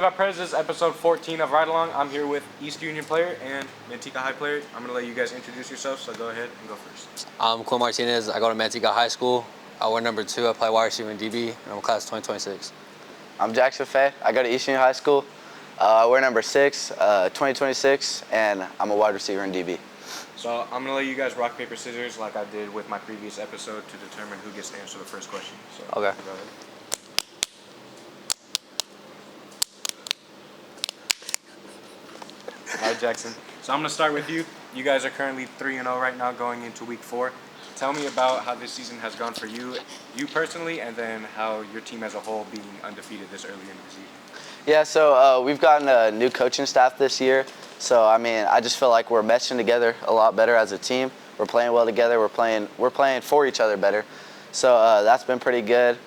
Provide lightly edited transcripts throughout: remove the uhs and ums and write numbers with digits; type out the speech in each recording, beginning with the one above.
Viva Prez. This is episode 14 of Ride Along. I'm here with East Union player and Manteca High player. I'm going to let you guys introduce yourselves, so go ahead and go first. I'm Quinn Martinez. I go to Manteca High School. I wear number 2. I play wide receiver in DB, and I'm class 2026. I'm Jackson Fay. I go to East Union High School. I wear number 6, 2026, and I'm a wide receiver in DB. So I'm going to let you guys rock, paper, scissors like I did with my previous episode to determine who gets to answer the first question. So Okay. Go ahead. All right, Jackson. So I'm going to start with you. You guys are currently 3-0 right now going into week 4. Tell me about how this season has gone for you personally, and then how your team as a whole being undefeated this early in the season. Yeah, so we've gotten a new coaching staff this year. So, I mean, I just feel like we're meshing together a lot better as a team. We're playing well together. We're playing for each other better. So that's been pretty good.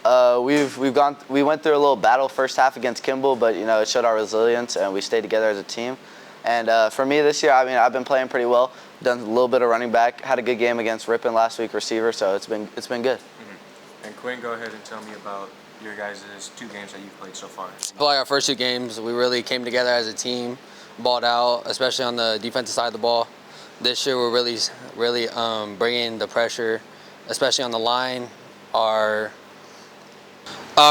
We went through a little battle first half against Kimball, but you know it showed our resilience and we stayed together as a team. And for me this year, I mean, I've been playing pretty well. Done a little bit of running back. Had a good game against Ripon last week, receiver. So it's been good. Mm-hmm. And Quinn, go ahead and tell me about your guys' 2 games that you've played so far. I feel like our first 2 games, we really came together as a team, balled out, especially on the defensive side of the ball. This year, we're really bringing the pressure, especially on the line. Our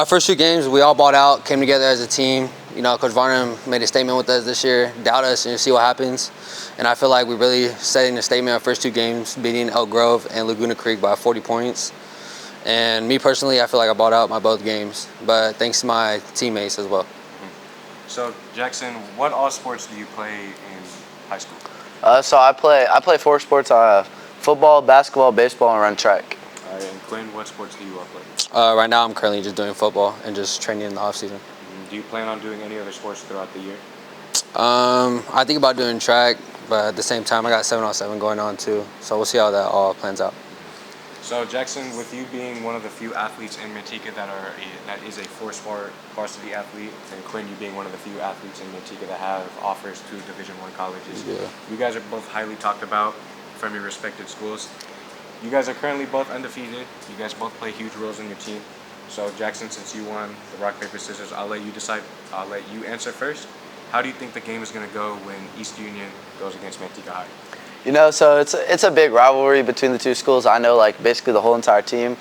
first 2 games, we all balled out, came together as a team. You know, Coach Varnum made a statement with us this year, doubt us and see what happens. And I feel like we're really setting a statement our first 2 games, beating Elk Grove and Laguna Creek by 40 points. And me personally, I feel like I balled out my both games, but thanks to my teammates as well. Mm-hmm. So, Jackson, what all sports do you play in high school? So I play 4 sports: football, basketball, baseball, and run track. All right, and Quinn, what sports do you all play? Right now, I'm currently just doing football and just training in the off season. Mm-hmm. Do you plan on doing any other sports throughout the year? I think about doing track, but at the same time, I got 7-on-7 going on too. So we'll see how that all plans out. So Jackson, with you being one of the few athletes in Manteca that is a 4-sport varsity athlete, and Quinn, you being one of the few athletes in Manteca that have offers to Division I colleges, yeah. You guys are both highly talked about from your respected schools. You guys are currently both undefeated. You guys both play huge roles in your team. So Jackson, since you won the rock, paper, scissors, I'll let you decide. I'll let you answer first. How do you think the game is going to go when East Union goes against Manteca High? You know, so it's a big rivalry between the 2 schools. I know like basically the whole entire team.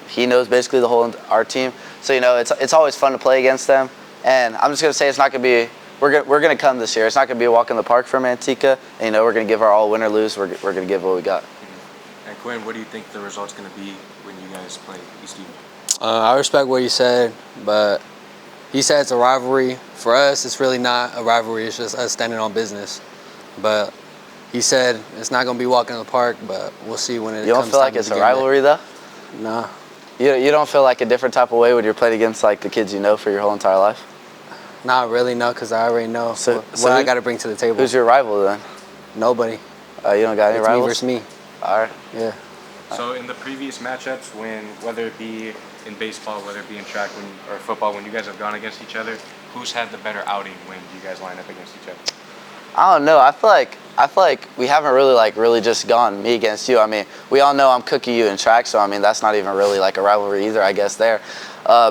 He knows basically the whole our team. So you know, it's always fun to play against them. And I'm just gonna say it's not gonna be. We're gonna come this year. It's not gonna be a walk in the park for Manteca. And, you know, we're gonna give our all, win or lose. We're gonna give what we got. Mm-hmm. And Quinn, what do you think the result's gonna be when you guys play East Union? I respect what he said, but he said it's a rivalry. For us, it's really not a rivalry. It's just us standing on business. But he said it's not going to be walking in the park, but we'll see when it comes. You don't feel like it's a rivalry, though? Nah. You don't feel like a different type of way when you're playing against like the kids you know for your whole entire life? Not really, no, because I already know what I got to bring to the table. Who's your rival then? Nobody. You don't got any rivals? It's me versus me. All right. Yeah. So in the previous matchups, whether it be in baseball, whether it be in track or football, when you guys have gone against each other, who's had the better outing when you guys line up against each other? I don't know. I feel like we haven't really just gone me against you. I mean, we all know I'm cooking you in track, so I mean that's not even really like a rivalry either, I guess there.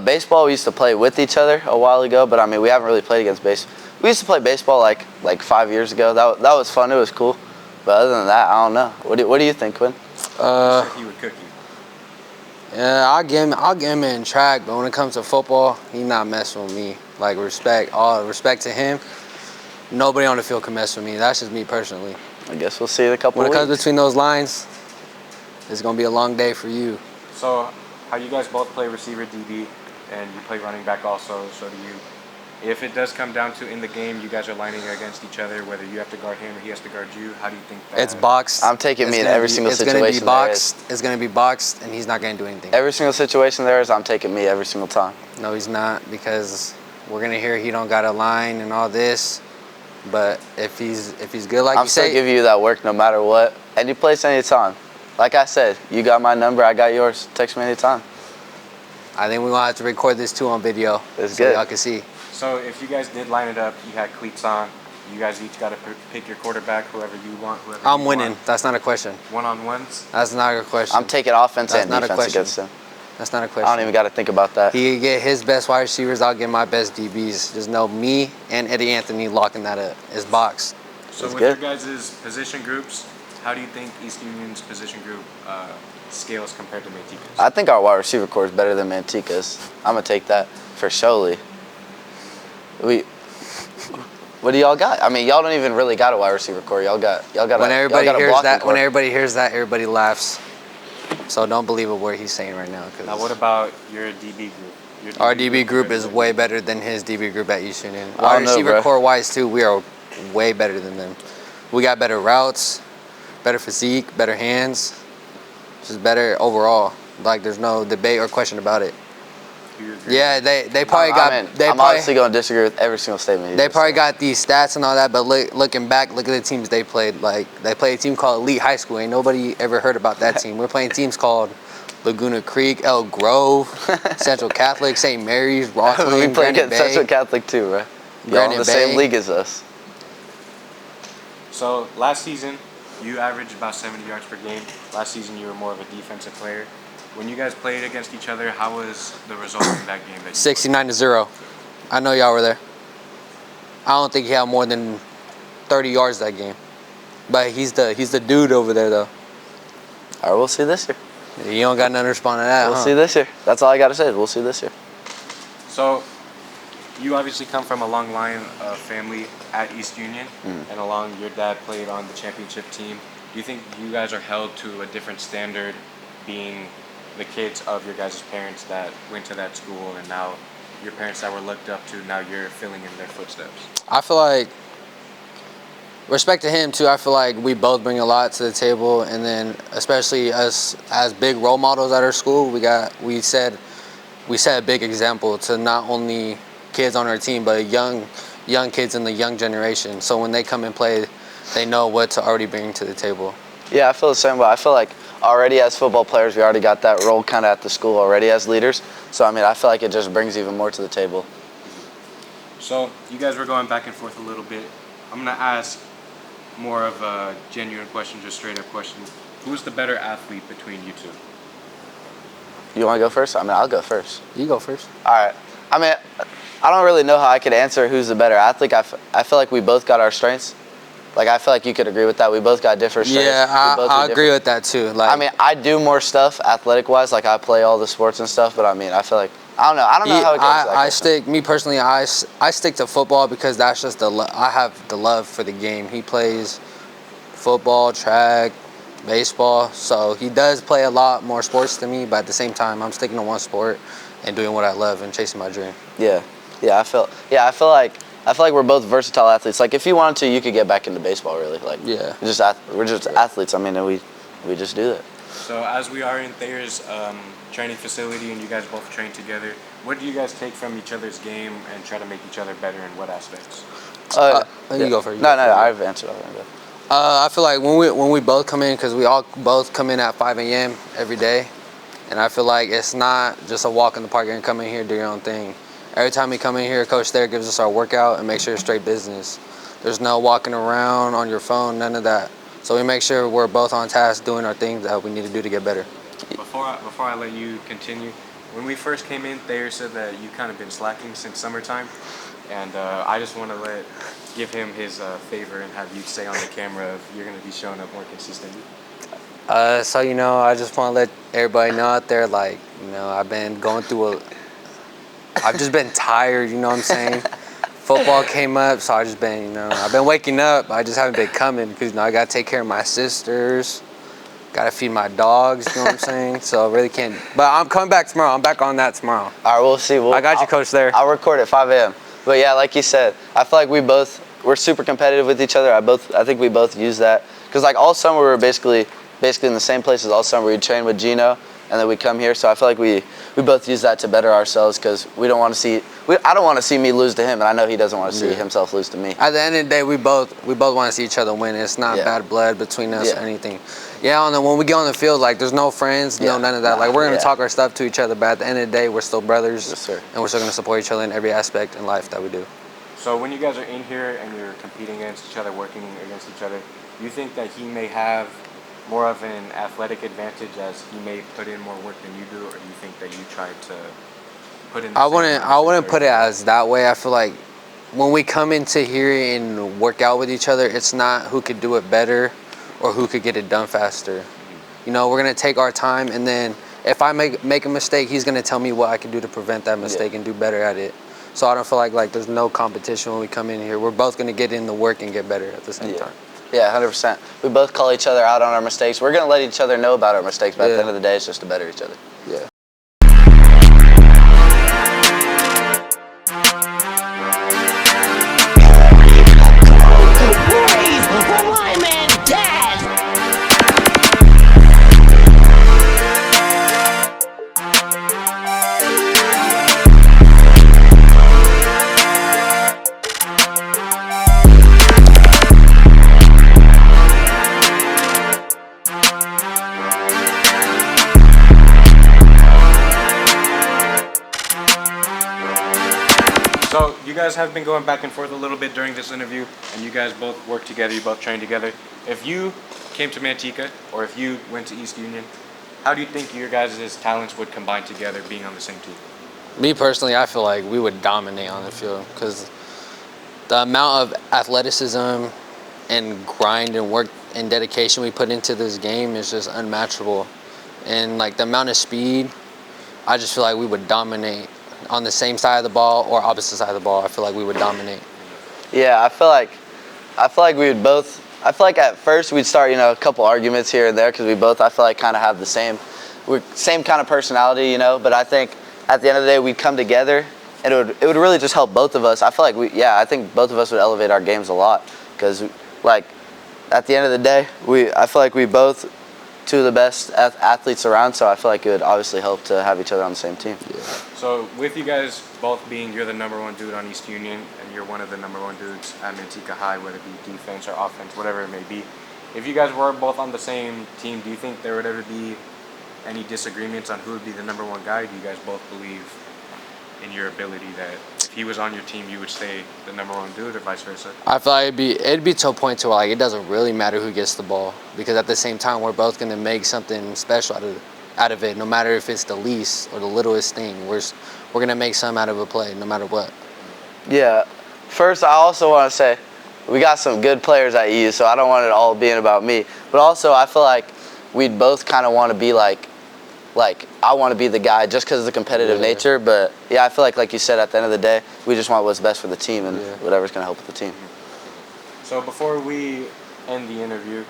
Baseball, we used to play with each other a while ago, but I mean we haven't really played against baseball. We used to play baseball like 5 years ago. That was fun. It was cool. But other than that, I don't know. What do you think, Quinn? He would cook you. Yeah, I'll get him in track, but when it comes to football, he not messing with me. Like all respect to him. Nobody on the field can mess with me. That's just me personally. I guess we'll see in a couple When of it weeks. comes between those lines, it's going to be a long day for you. So how you guys both play receiver DB and you play running back also, so do you. If it does come down to in the game, you guys are lining against each other, whether you have to guard him or he has to guard you, how do you think that? It's boxed. I'm taking me in every single situation It's going to be boxed, and he's not going to do anything. Every single situation there is, I'm taking me every single time. No, he's not, because we're going to hear he don't got a line and all this. But if he's good, like I'm you still say, giving you that work no matter what. Any place, anytime. Like I said, you got my number, I got yours. Text me anytime. I think we're going to have to record this too on video. It's so good. y'all can see. So if you guys did line it up, you had cleats on, you guys each got to pick your quarterback, whoever you want. I'm winning. That's not a question. One-on-ones? That's not a question. I'm taking offense That's and not a defense question. against him. That's not a I question. don't even got to think about that. He can get his best wide receivers. I'll get my best DBs. Just know me and Eddie Anthony locking that up. It's boxed. So That's with good. your guys' position groups, how do you think East Union's position group scales compared to Manteca's? I think our wide receiver core is better than Manteca's. I'm gonna take that for surely. What do y'all got? I mean, y'all don't even really got a wide receiver core. Y'all got When everybody y'all got a hears blocking that, core. when everybody hears that, everybody laughs. So don't believe a word he's saying right now. Now, what about your DB group? Your Our DB group compared is to way their better than his DB group at East Union. I Wide don't know, receiver bro. core wise too, we are way better than them. We got better routes, better physique, better hands, just better overall. Like there's no debate or question about it. Do you agree? Yeah, they probably got. I'm honestly gonna disagree with every single statement. They probably got these stats and all that, but looking back, look at the teams they played. Like they played a team called Elite High School. Ain't nobody ever heard about that team. We're playing teams called Laguna Creek, Elk Grove, Central Catholic, St. Mary's, Rockland, we played Granite against Bay. Central Catholic too, right? Y'all in Granite the same Bay. league as us. So last season, you averaged about 70 yards per game. Last season, you were more of a defensive player. When you guys played against each other, how was the result in that game? That you 69-0. I know y'all were there. I don't think he had more than 30 yards that game, but he's the dude over there though. All right, we'll see this year. You don't got nothing to respond to that. We'll huh? see this year. That's all I gotta say. We'll see this year. So, you obviously come from a long line of family at East Union, and along your dad played on the championship team. Do you think you guys are held to a different standard, being the kids of your guys' parents that went to that school, and now your parents that were looked up to, now you're filling in their footsteps? I feel like, respect to him too, I feel like we both bring a lot to the table, and then especially us as big role models at our school, we set a big example to not only kids on our team, but young kids in the young generation. So when they come and play, they know what to already bring to the table. Yeah, I feel the same way. I feel like already as football players, we already got that role kind of at the school already as leaders. So, I mean, I feel like it just brings even more to the table. So, you guys were going back and forth a little bit. I'm going to ask more of a genuine question, just straight up question. Who's the better athlete between you two? You want to go first? I mean, I'll go first. You go first. All right. I mean, I don't really know how I could answer who's the better athlete. I feel like we both got our strengths. Like, I feel like you could agree with that. We both got different strengths. Yeah, I agree with that too. Like, I mean, I do more stuff athletic-wise. Like, I play all the sports and stuff. But, I mean, I feel like, I don't know how it goes. Me personally, I stick to football because that's just I have the love for the game. He plays football, track, baseball. So he does play a lot more sports than me, but at the same time, I'm sticking to one sport and doing what I love and chasing my dream. Yeah, I feel like we're both versatile athletes. Like, if you wanted to, you could get back into baseball, really. Like, yeah, we're just athletes. I mean, and we just do it. So as we are in Thayer's training facility and you guys both train together, what do you guys take from each other's game and try to make each other better in what aspects? You go first. No, I've answered already. I feel like when we both come in, because we all both come in at 5 a.m. every day, and I feel like it's not just a walk in the park and come in here, do your own thing. Every time we come in here, Coach Thayer gives us our workout and make sure it's straight business. There's no walking around on your phone, none of that. So we make sure we're both on task doing our things that we need to do to get better. Before I let you continue, when we first came in, Thayer said that you kind of been slacking since summertime, and I just want to give him his favor and have you say on the camera if you're going to be showing up more consistently. So, I just want to let everybody know out there, like, I've been going through I've just been tired, you know what I'm saying? Football came up, so I've been waking up. I just haven't been coming because, I got to take care of my sisters. Got to feed my dogs, you know what I'm saying? So I really can't. But I'm coming back tomorrow. I'm back on that tomorrow. All right, we'll see. I got you, Coach, there. I'll record at 5 a.m. But yeah, like you said, I feel like we're super competitive with each other. I think we both use that. Because like all summer we were basically in the same places all summer. We'd train with Gino, and then we come here. So I feel like we both use that to better ourselves because I don't want to see me lose to him, and I know he doesn't want to see himself lose to me. At the end of the day, we both want to see each other win. It's not bad blood between us or anything. Yeah, I don't know. When we get on the field, like, there's no friends, none of that. Like, we're going to talk our stuff to each other, but at the end of the day, we're still brothers. Yes, sir. And we're still going to support each other in every aspect in life that we do. So when you guys are in here and you're competing against each other, working against each other, do you think that he may have more of an athletic advantage as he may put in more work than you do, or do you think that you tried to put in? I wouldn't put it as that way. I feel like when we come into here and work out with each other, it's not who could do it better or who could get it done faster. You know, we're gonna take our time, and then if I make a mistake, he's gonna tell me what I can do to prevent that mistake and do better at it. So I don't feel like there's no competition when we come in here. We're both gonna get in the work and get better at the same time. Yeah, 100%. We both call each other out on our mistakes. We're gonna let each other know about our mistakes, but at the end of the day, it's just to better each other. Yeah. So you guys have been going back and forth a little bit during this interview, and you guys both work together, you both train together. If you came to Manteca, or if you went to East Union, how do you think your guys' talents would combine together being on the same team? Me personally, I feel like we would dominate on the field because the amount of athleticism and grind and work and dedication we put into this game is just unmatchable. And like the amount of speed, I just feel like we would dominate on the same side of the ball or opposite side of the ball. I feel like we would dominate. Yeah, I feel like we would both. I feel like at first we'd start, a couple arguments here and there because we both, I feel like, kind of have the same kind of personality, But I think at the end of the day, we'd come together, and it would really just help both of us. I feel like I think both of us would elevate our games a lot because, like, at the end of the day, I feel like we both two of the best athletes around, so I feel like it would obviously help to have each other on the same team. Yeah. So with you guys both being, you're the #1 dude on East Union, and you're one of the #1 dudes at Manteca High, whether it be defense or offense, whatever it may be. If you guys were both on the same team, do you think there would ever be any disagreements on who would be the #1 guy? Do you guys both believe in your ability that if he was on your team, you would stay the #1 dude, or vice versa? I feel like it'd be to a point to where like it doesn't really matter who gets the ball because at the same time we're both gonna make something special out of it, no matter if it's the least or the littlest thing. We're gonna make some out of a play, no matter what. Yeah. First, I also want to say we got some good players at EU, so I don't want it all being about me. But also, I feel like we'd both kind of want to be like I want to be the guy just because of the competitive nature. But yeah, I feel like you said, at the end of the day, we just want what's best for the team and whatever's going to help with the team. So before we end the interview,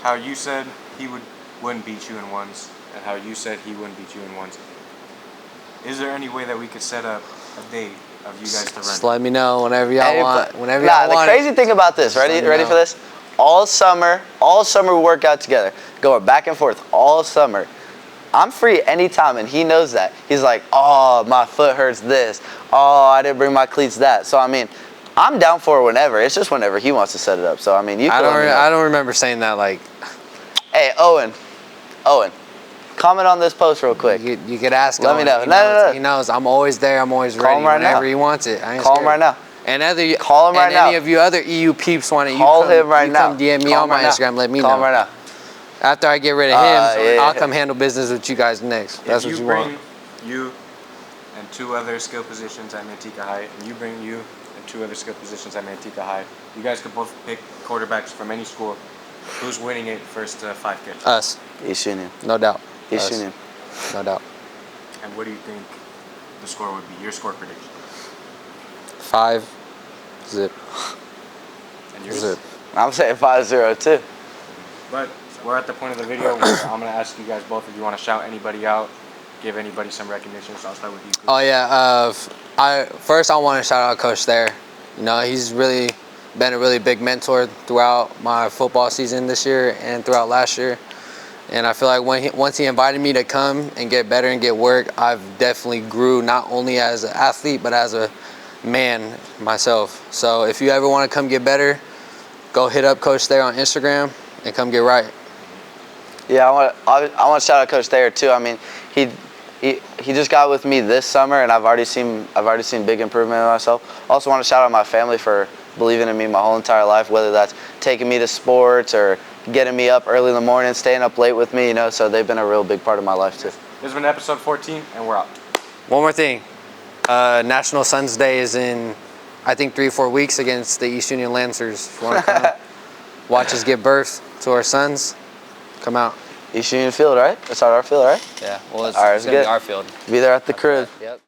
how you said he wouldn't beat you in ones, and how you said he wouldn't beat you in ones. Is there any way that we could set up a date of you guys to run? Just let me know whenever y'all want. Whenever y'all want. The crazy thing about this, ready for this? All summer we work out together, going back and forth all summer. I'm free anytime, and he knows that. He's like, oh, my foot hurts this. Oh, I didn't bring my cleats that. So, I mean, I'm down for it whenever. It's just whenever he wants to set it up. So, I mean, you can I don't remember saying that, like... Hey, Owen, comment on this post real quick. You could ask him. Let me know. No. He knows. I'm always there. I'm always ready whenever he wants it. I ain't Call him right now. And Call him right now. any of you other EU peeps want to, call him right now. Come DM me on my Instagram. Let me know. Call him right now. After I get rid of him, I'll come handle business with you guys next. That's what you want. If you bring you and 2 other skill positions at Manteca High, and you bring you and 2 other skill positions at Manteca High, you guys could both pick quarterbacks from any school. Who's winning it first 5 games? Us. East Union. No doubt. East Union. No doubt. And what do you think the score would be? Your score prediction? 5 zip. And yours? Zip. I'm saying 5-0 too. But we're at the point of the video where I'm going to ask you guys both if you want to shout anybody out, give anybody some recognition. So I'll start with you, Chris. Oh, yeah. First, I want to shout out Coach Thayer. He's really been a really big mentor throughout my football season this year and throughout last year. And I feel like once he invited me to come and get better and get work, I've definitely grew not only as an athlete, but as a man myself. So if you ever want to come get better, go hit up Coach Thayer on Instagram and come get right. Yeah, I want to shout out Coach Thayer too. I mean, he just got with me this summer, and I've already seen big improvement in myself. Also want to shout out my family for believing in me my whole entire life, whether that's taking me to sports or getting me up early in the morning, staying up late with me, you know, so they've been a real big part of my life too. This has been episode 14, and we're out. One more thing. National Sons Day is in, I think, 3 or 4 weeks against the East Union Lancers. If you want to come out, watch us give birth to our sons, come out. East Union Field, right? That's our field, right? Yeah, well, it's, All right, it's going to good. be our field. Be there at the crib. Yep.